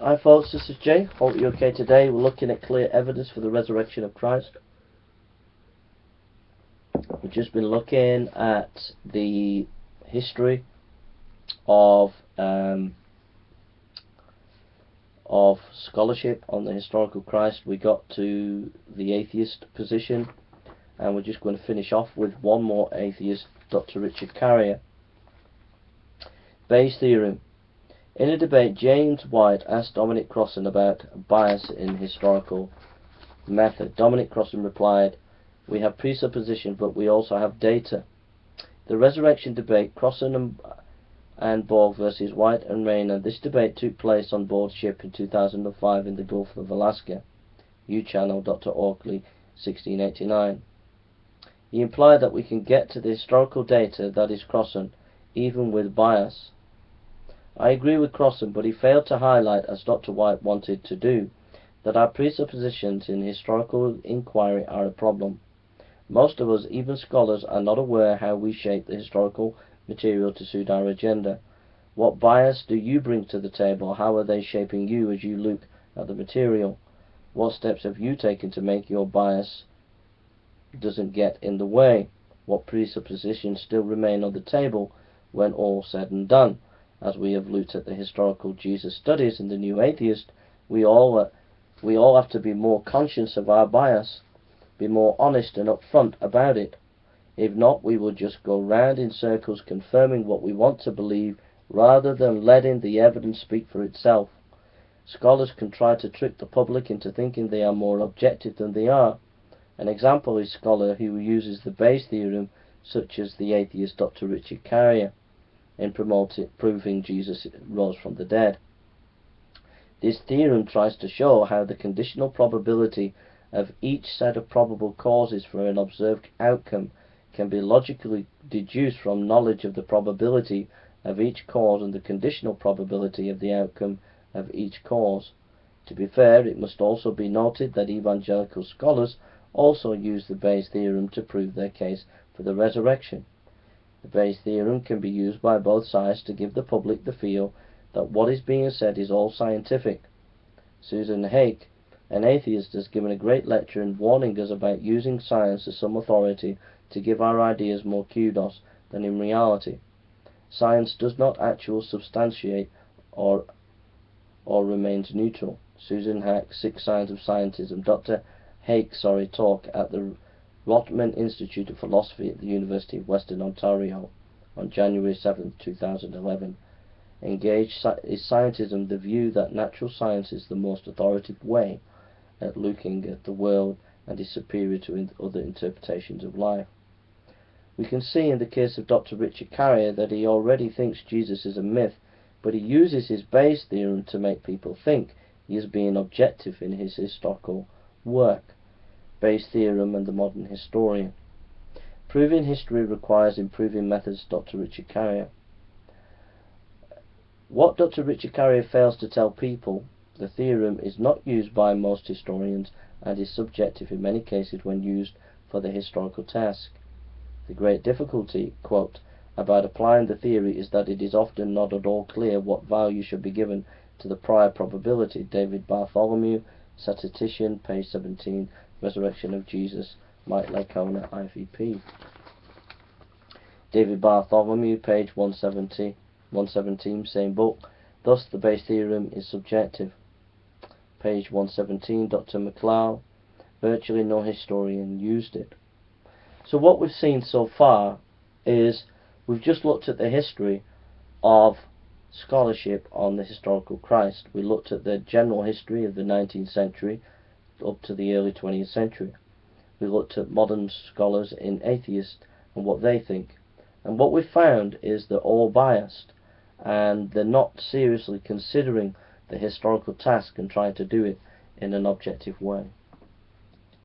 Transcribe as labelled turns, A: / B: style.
A: Hi folks, this is Jay. Hope you're okay today. We're looking at clear evidence for the resurrection of Christ. We've just been looking at the history of scholarship on the historical Christ. We got to the atheist position, and we're just going to finish off with one more atheist, Dr. Richard Carrier. Bayes' theorem. In a debate, James White asked Dominic Crossan about bias in historical method. Dominic Crossan replied, "We have presupposition, but we also have data." The resurrection debate, Crossan and Borg versus White and Rayner. This debate took place on board ship in 2005 in the Gulf of Alaska. U-Channel, Dr. Oakley, 1689. He implied that we can get to the historical data, that is Crossan, even with bias. I agree with Crossan, but he failed to highlight, as Dr. White wanted to do, that our presuppositions in historical inquiry are a problem. Most of us, even scholars, are not aware how we shape the historical material to suit our agenda. What bias do you bring to the table? How are they shaping you as you look at the material? What steps have you taken to make your bias doesn't get in the way? What presuppositions still remain on the table when all said and done? As we have looked at the historical Jesus studies in the New Atheist, we all have to be more conscious of our bias, be more honest and upfront about it. If not, we will just go round in circles confirming what we want to believe rather than letting the evidence speak for itself. Scholars can try to trick the public into thinking they are more objective than they are. An example is a scholar who uses the Bayes' theorem, such as the atheist Dr. Richard Carrier, in proving Jesus rose from the dead. This theorem tries to show how the conditional probability of each set of probable causes for an observed outcome can be logically deduced from knowledge of the probability of each cause and the conditional probability of the outcome of each cause. To be fair, it must also be noted that evangelical scholars also use the Bayes' theorem to prove their case for the resurrection. The Bayes' theorem can be used by both sides to give the public the feel that what is being said is all scientific. Susan Hake, an atheist, has given a great lecture in warning us about using science as some authority to give our ideas more kudos than in reality. Science does not actually substantiate or remains neutral. Susan Hake, 6 Signs of Scientism. Dr. Hake, talk at the Rotman Institute of Philosophy at the University of Western Ontario on January 7, 2011. Engaged is scientism the view that natural science is the most authoritative way at looking at the world and is superior to other interpretations of life? We can see in the case of Dr. Richard Carrier that he already thinks Jesus is a myth, but he uses his Bayes' theorem to make people think he is being objective in his historical work. Bayes' theorem and the modern historian. Proving history requires improving methods. Dr. Richard Carrier. What Dr. Richard Carrier fails to tell people, the theorem is not used by most historians and is subjective in many cases when used for the historical task. The great difficulty, quote, about applying the theory is that it is often not at all clear what value should be given to the prior probability. David Bartholomew, Statistician, page 17, Resurrection of Jesus, Mike Licona, IVP. David Bartholomew, page 117, same book. Thus, the Bayes' theorem is subjective. Page 117, Dr. McLeod. Virtually no historian used it. So what we've seen so far is we've just looked at the history of scholarship on the historical Christ. We looked at the general history of the 19th century up to the early 20th century. We looked at modern scholars in atheists and what they think. And what we found is they're all biased, and they're not seriously considering the historical task and trying to do it in an objective way.